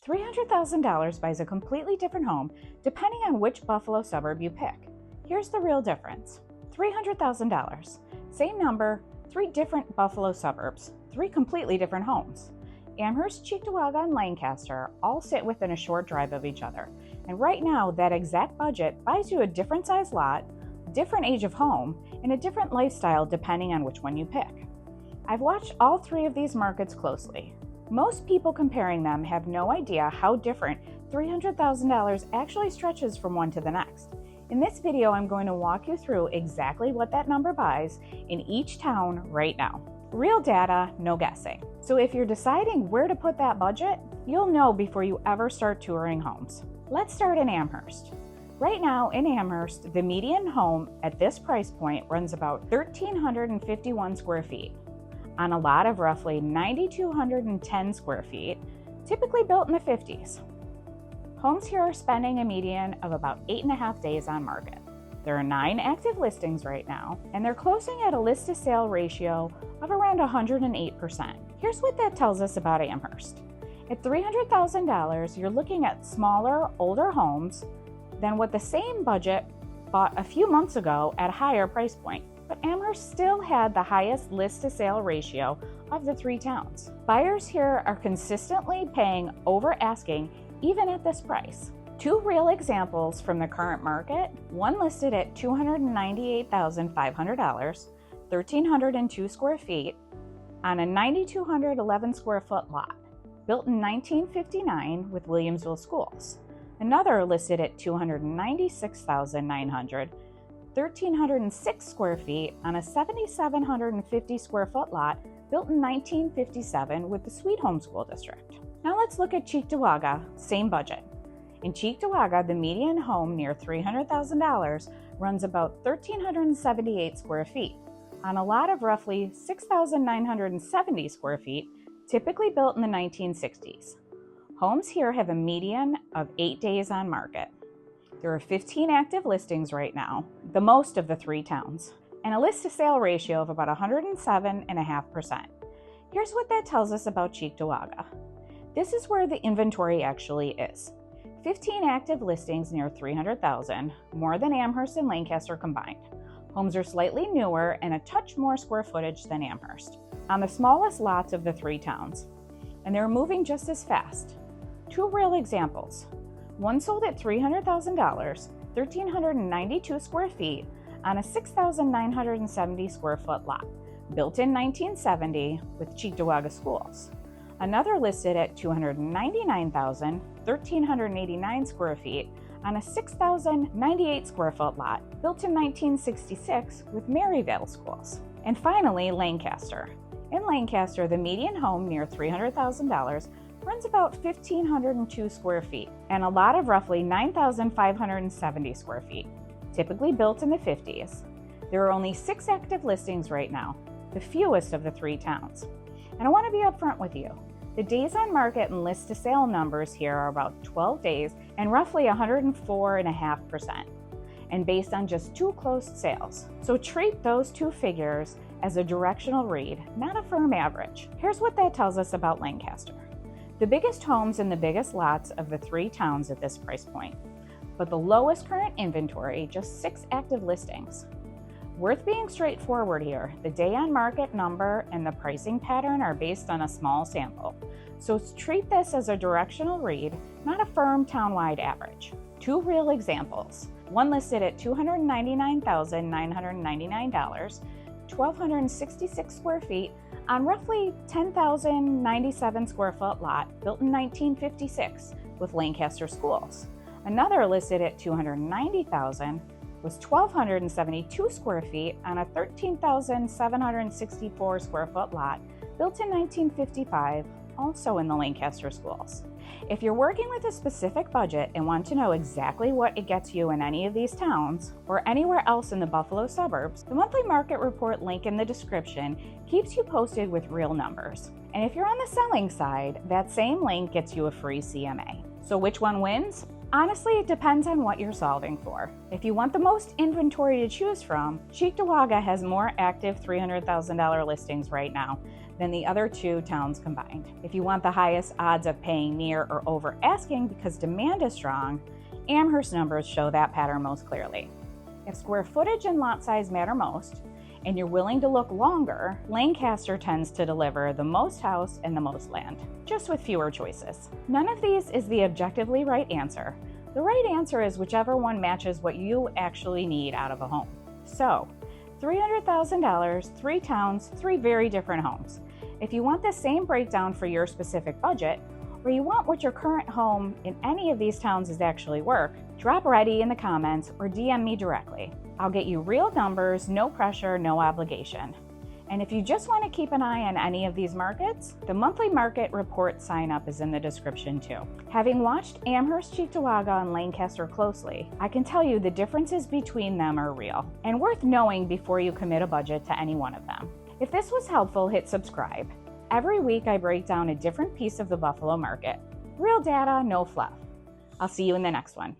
$300,000 buys a completely different home depending on which Buffalo suburb you pick. Here's the real difference. $300,000. Same number, 3 different Buffalo suburbs, 3 completely different homes. Amherst, Cheektowaga, and Lancaster all sit within a short drive of each other. And right now, that exact budget buys you a different size lot, different age of home, and a different lifestyle depending on which one you pick. I've watched all 3 of these markets closely. Most people comparing them have no idea how different $300,000 actually stretches from one to the next. In this video, I'm going to walk you through exactly what that number buys in each town right now. Real data, no guessing. So if you're deciding where to put that budget, you'll know before you ever start touring homes. Let's start in Amherst. Right now in Amherst, the median home at this price point runs about 1,351 square feet on a lot of roughly 9,210 square feet, typically built in the 50s. Homes here are spending a median of about 8.5 days on market. There are 9 active listings right now, and they're closing at a list to sale ratio of around 108%. Here's what that tells us about Amherst. At $300,000, you're looking at smaller, older homes than what the same budget bought a few months ago at a higher price point. But Amherst still had the highest list to sale ratio of the 3 towns. Buyers here are consistently paying over asking even at this price. 2 real examples from the current market, one listed at $298,500, 1,302 square feet, on a 9,211 square foot lot, built in 1959 with Williamsville schools. Another listed at $296,900, 1,306 square feet on a 7,750 square foot lot built in 1957 with the Sweet Home School District. Now let's look at Cheektowaga, same budget. In Cheektowaga, the median home near $300,000 runs about 1,378 square feet on a lot of roughly 6,970 square feet, typically built in the 1960s. Homes here have a median of 8 days on market. There are 15 active listings right now, the most of the 3 towns, and a list to sale ratio of about 107.5%. Here's what that tells us about Cheektowaga. This is where the inventory actually is. 15 active listings near $300,000, more than Amherst and Lancaster combined. Homes are slightly newer and a touch more square footage than Amherst, on the smallest lots of the 3 towns, and they're moving just as fast. 2 real examples. One sold at $300,000, 1,392 square feet on a 6,970 square foot lot, built in 1970 with Cheektowaga schools. Another listed at $299,000, 1,389 square feet on a 6,098 square foot lot, built in 1966 with Maryvale schools. And finally, Lancaster. In Lancaster, the median home near $300,000 runs about 1,502 square feet and a lot of roughly 9,570 square feet, typically built in the 50s. There are only 6 active listings right now, the fewest of the 3 towns. And I want to be upfront with you. The days on market and list to sale numbers here are about 12 days and roughly 104.5%, and based on just 2 closed sales. So treat those 2 figures as a directional read, not a firm average. Here's what that tells us about Lancaster. The biggest homes and the biggest lots of the 3 towns at this price point, but the lowest current inventory, just 6 active listings. Worth being straightforward here, the day on market number and the pricing pattern are based on a small sample. So treat this as a directional read, not a firm townwide average. 2 real examples. One listed at $299,999, 1,266 square feet on roughly 10,097 square foot lot built in 1956 with Lancaster schools. Another listed at $290,000 was 1,272 square feet on a 13,764 square foot lot built in 1955, also in the Lancaster schools. If you're working with a specific budget and want to know exactly what it gets you in any of these towns or anywhere else in the Buffalo suburbs, the monthly market report link in the description keeps you posted with real numbers. And if you're on the selling side, that same link gets you a free CMA. So which one wins? Honestly, it depends on what you're solving for. If you want the most inventory to choose from, Cheektowaga has more active $300,000 listings right now than the other two towns combined. If you want the highest odds of paying near or over asking because demand is strong, Amherst numbers show that pattern most clearly. If square footage and lot size matter most, and you're willing to look longer, Lancaster tends to deliver the most house and the most land, just with fewer choices. None of these is the objectively right answer. The right answer is whichever one matches what you actually need out of a home. So, $300,000, 3 towns, 3 very different homes. If you want the same breakdown for your specific budget, or you want what your current home in any of these towns is actually worth, drop ready in the comments or DM me directly. I'll get you real numbers, no pressure, no obligation. And if you just want to keep an eye on any of these markets, the monthly market report sign up is in the description too. Having watched Amherst, Cheektowaga, and Lancaster closely, I can tell you the differences between them are real and worth knowing before you commit a budget to any one of them. If this was helpful, hit subscribe. Every week I break down a different piece of the Buffalo market. Real data, no fluff. I'll see you in the next one.